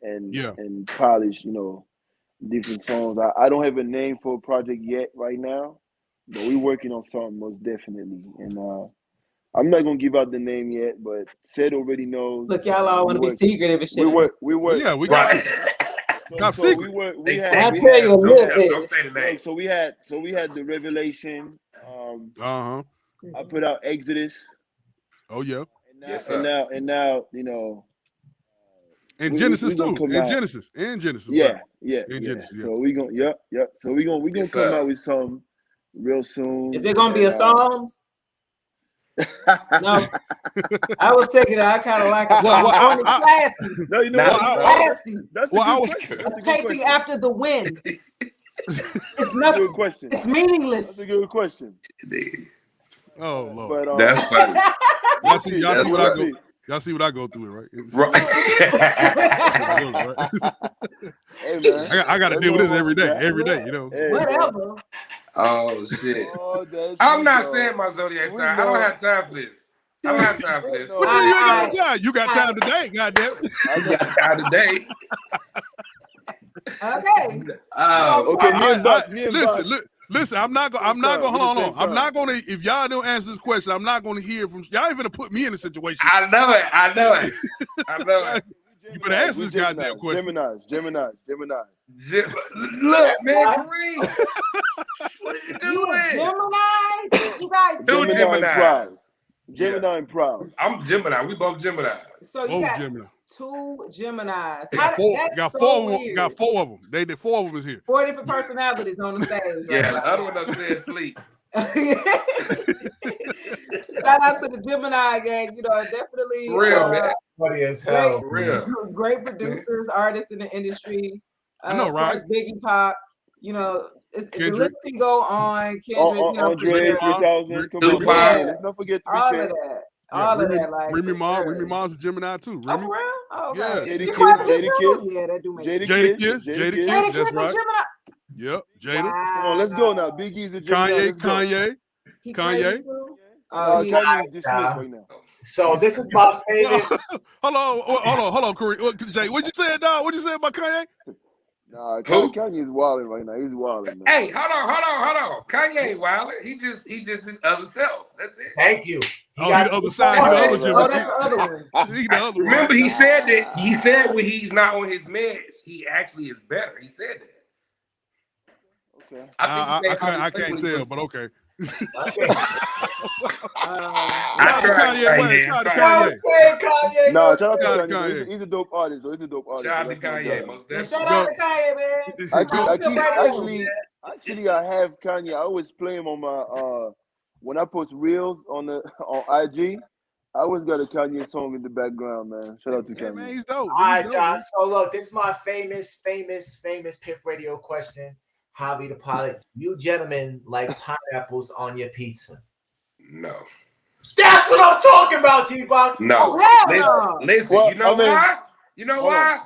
polish, you know, different songs. I don't have a name for a project yet right now, but we're working on something most definitely. And I'm not gonna give out the name yet, but Seth already knows. Look, y'all all want to be secretive and shit. We work. Yeah, we got top secret. So we had the Revelation. I put out Exodus. Oh yeah. And now you know. And Genesis too. And Genesis. Yeah. Genesis, yeah. So we gonna So we gonna come out with some real soon. Is it gonna be a Psalms? No, I was taking it. I kind of like it. Classies. No, you know what? I was chasing after the wind. It's nothing. Good question. It's meaningless. That's a good question. Oh Lord, but, that's funny. Y'all see what I go through, right? Hey man, I got to deal with this every day. You know. Hey, whatever. Oh shit! I'm not saying my zodiac sign. I don't have time for this. I don't have time for this. You got time today, goddamn. I got time today. Okay. Listen. I'm not gonna hold on. I'm not gonna. If y'all don't answer this question, I'm not gonna hear from y'all. Ain't gonna put me in a situation. I know it. You better answer this goddamn question. Gemini. Look, man, Kareem. What are you doing? Gemini? You guys do Gemini. Gemini and proud. I'm Gemini. We both Gemini. So you got two Geminis. Got four of them. They did 4 of them is here. 4 different personalities on the stage. Yeah, the other one upstairs sleep. Shout out to the Gemini gang. You know, definitely real man. Funny as hell. Great producers, artists in the industry. I know, right? Of course, Biggie Pop. You know, the list can go on. Kendrick, Andre 3000. Let's not forget all of that. All of that, like Remy Ma's a Gemini too. Remy? Oh, for real? Oh, okay. Yeah, that do make sense. Jada Kiss, that's right. Yep, Jada. Wow. Come on, let's go now. Biggie's a Gemini. Kanye. Kanye's dismissed right now. So this is my favorite. Hold on, Corey. Jay, what'd you say, dog? What'd you say about Kanye? Nah, Kanye's wilding right now. He's wilding. Hey, hold on. Kanye ain't wilding. He just his other self. That's it. Thank you. He got the other side. That's the other one. Remember, he said that. He said when he's not on his meds, he actually is better. He said that. Okay. I can't tell, but okay. Kanye. No, shout out to Kanye. He's a dope artist, though. He's a dope artist. Shout out to Kanye, most definitely. Shout out to Kanye, man. Actually, I have Kanye. I always play him on my when I post reels on IG. I always got a Kanye song in the background, man. Shout out to Kanye. Man, he's dope. All right, John. So look, this is my famous Piff Radio question. Javi the pilot, you gentlemen like pineapples on your pizza? No. That's what I'm talking about, G-Box. No. Listen. Well, why? You know why?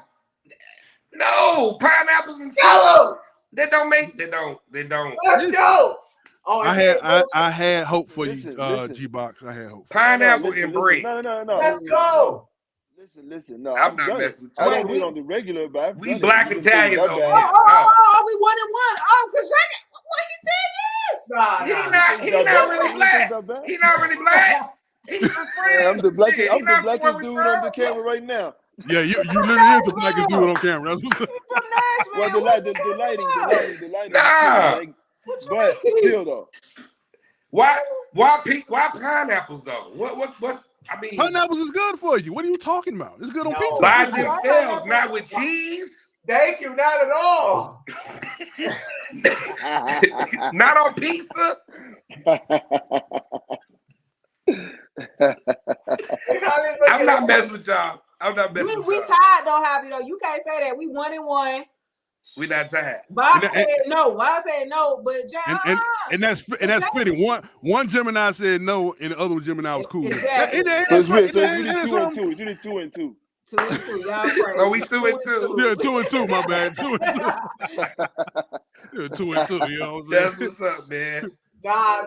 No, pineapples and jellos. They don't. Let's go. Oh, I had hope for you, G-Box. I had hope. Pineapple and bread. No. Let's go. Listen. No, I'm not messing with you. I don't do it on the regular, but we black Italians over here. We 1-1. Oh, because what he said yes. He's not really black. He's not really black. He's from France. I'm the blackest dude on the camera right now. Yeah, you literally is the blackest dude on camera. That's what's up. Well, the lighting. Nah. But still though. Why pineapples though? What's I mean, pineapples is good for you. What are you talking about? It's good on pizza. By themselves, not with cheese. Thank you, not at all. Not on pizza. I'm not messing with y'all. We tied though, Javi though. You can't say that. We 1-1. We not tied. Bob said no. Why I said no? But John, and that's fitting. One Gemini said no, and the other one Gemini was cool. Exactly. It's really 2 and 2. It's really 2 and 2. 2 and 2. Y'all crazy. So we 2 and 2. Yeah, 2 and 2. My bad. 2 and 2. Yeah, 2 and 2. You know what I'm saying? That's what's up, man. Nah.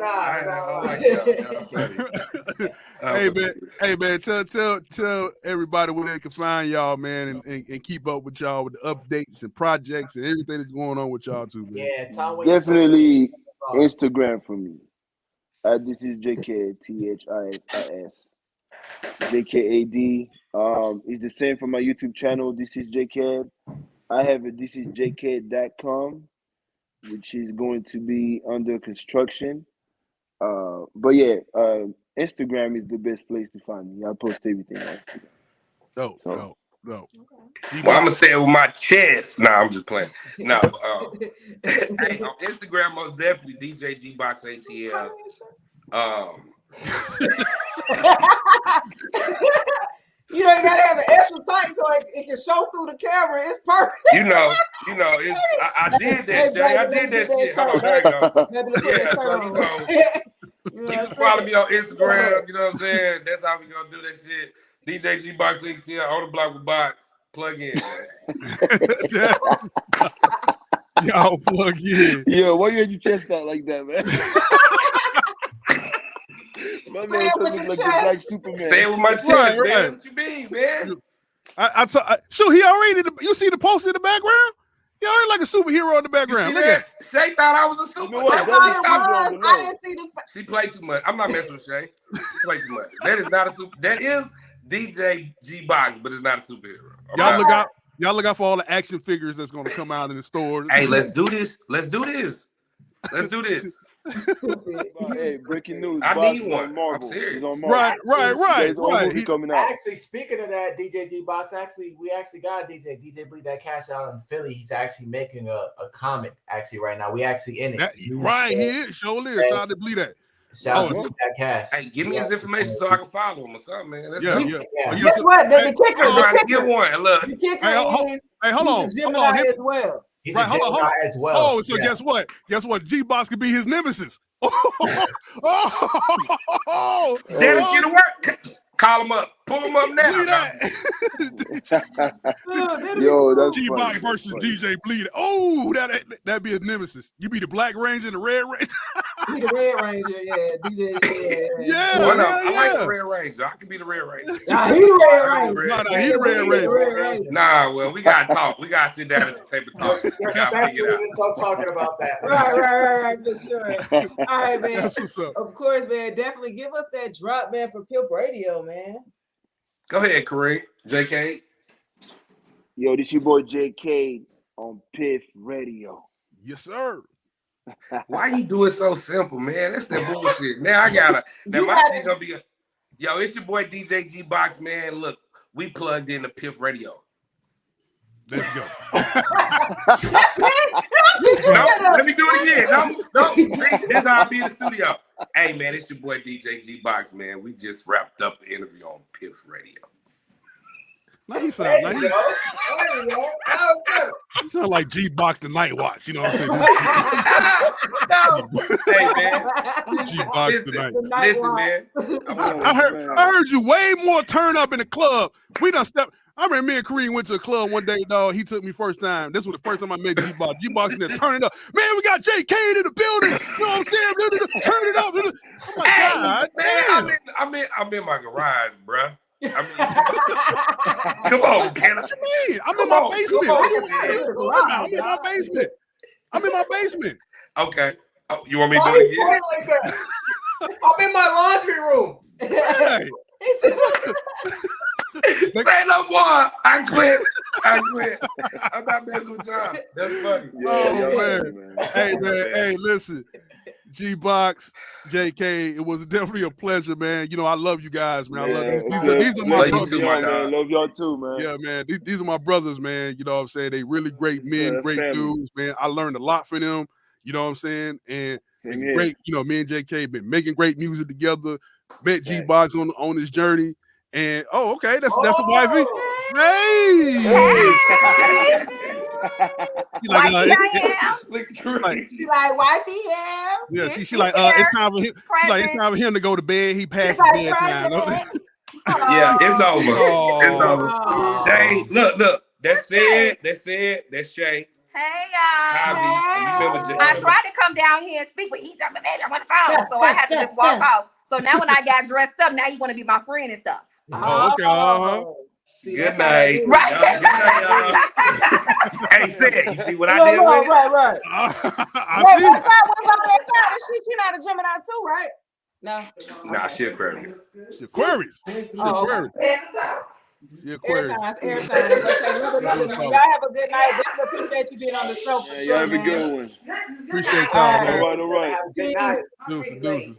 Hey man, tell everybody where they can find y'all, man, and keep up with y'all with the updates and projects and everything that's going on with y'all too, man. Yeah, definitely Instagram for me. This is JKad, THISIS. JKad. It's the same for my YouTube channel. This is JKad. I have it. This is JKad.com, which is going to be under construction. But yeah, Instagram is the best place to find me. I post everything on Instagram. No. Well, I'm gonna say it with my chest. Nah, I'm just playing. No, hey, on Instagram, most definitely DJ G-Box ATL. You know, you gotta have an extra tight so it can show through the camera. It's perfect. You know, it's I did that, Shay. I did that shit. Hold on, there you go. Yeah, so you can follow me on Instagram. You know what I'm saying? That's how we gonna do that shit. DJ G-Box ATL on the block with box. Plug in, man. Y'all plug in. Yo, why you had your chest out like that, man? My man told me like the Black Superman. Say it with my chest, man. What you mean, man? Sure, he already. You see the post in the background? He already like a superhero in the background. Look at Shay thought I was a superhero. You know I didn't see the. She played too much. I'm not messing with Shay. She played too much. That is not a super. That is DJ G-Box, but it's not a superhero. Y'all look out for all the action figures that's gonna come out in the stores. Hey, let's do this. Hey, breaking news. I need one. I'm serious. Right. Actually, speaking of that, DJ G-Box, we got DJ Bleed that cash out in Philly. He's actually making a comic right now. We actually in it. Right here, show live. Shout out to Bleed that. Shout out to that cash. Hey, give me his information so I can follow him or something, man. Guess what? The kicker. I'm trying to get one. Look. The kicker is hold on. Gemini as well. He's a Gemini as well. Oh, so guess what? G-Box could be his nemesis. Daddy, get to work. Call him up. Pull him up now. Yo, that's G-Box versus DJ Bleed. Oh, that'd be his nemesis. You be the Black Ranger and the Red Ranger. Be the Red Ranger, yeah. DJ, yeah. I like the Red Ranger. I can be the Red Ranger. Nah, he the Red Ranger. He the Red Ranger. Nah, well, we gotta talk. We gotta sit down at the table and talk. We gotta figure it out. Start talking about that. Right, for sure. All right, man. That's what's up. Of course, man. Definitely give us that drop, man, for Piff Radio, man. Go ahead, Kareem. JKad. Yo, this your boy JKad on Piff Radio. Yes, sir. Why you do it so simple, man? That's that bullshit. Now I gotta. Now my shit gonna be yo. It's your boy DJ G-Box, man. Look, we plugged in the Piff Radio. Let's go. No, let me do it again. No. See, that's how I be in the studio. Hey, man, it's your boy DJ G-Box, man. We just wrapped up the interview on Piff Radio. Now he sound like G-Box the Night Watch. You know what I'm saying? Hey, man. G-Box the Night. Listen, man. I heard you way more turn up in the club. We done stepped. I remember me and Kareem went to a club one day, dog. He took me first time. This was the first time I met G-Box. G-Box in there turning up. Man, we got JKad in the building. You know what I'm saying? Turn it up. Oh my God, man. I'm in my garage, bro. Come on, Kenna. What you mean? I'm in my basement. I'm in my basement. Okay. Oh, you want me to do it again? Like that? I'm in my laundry room. Hey. Say no more. I quit. I'm not messing with y'all. That's funny. Man. Hey, man. Hey, listen. G-Box, JKad, it was definitely a pleasure, man. You know, I love you guys, man. I love you. These are my brothers. Man. Love y'all too, man. Yeah, man. These are my brothers, man. You know what I'm saying? They really great men, great dudes, man. I learned a lot from them. You know what I'm saying? And great, you know, me and JKad been making great music together. Met G-Box on his journey. And okay, that's the wifey. Hey! She like, Wifey I am. She like wifey, yeah. Yeah, she like, it's time for him. She like, it's time for him to go to bed. He passed like, bedtime. Yeah, it's over. Oh. It's over. Shay, look. That's it. That's Shay. Hey, y'all. Hey. I tried to come down here and speak, but he's on the phone, so I had to just walk off. So now when I got dressed up, now you want to be my friend and stuff. Oh, okay. See, good night. Right. Good night, y'all. Hey, say you see what I did with it? Right. I see. What's on that side? She not a Gemini too, right? No. Nah, she Aquarius. She Aquarius. She Aquarius. Air signs. Okay, y'all have a good night. Definitely appreciate you being on the show. For y'all have a good one. Appreciate y'all, man. All right. Good night. Deuces.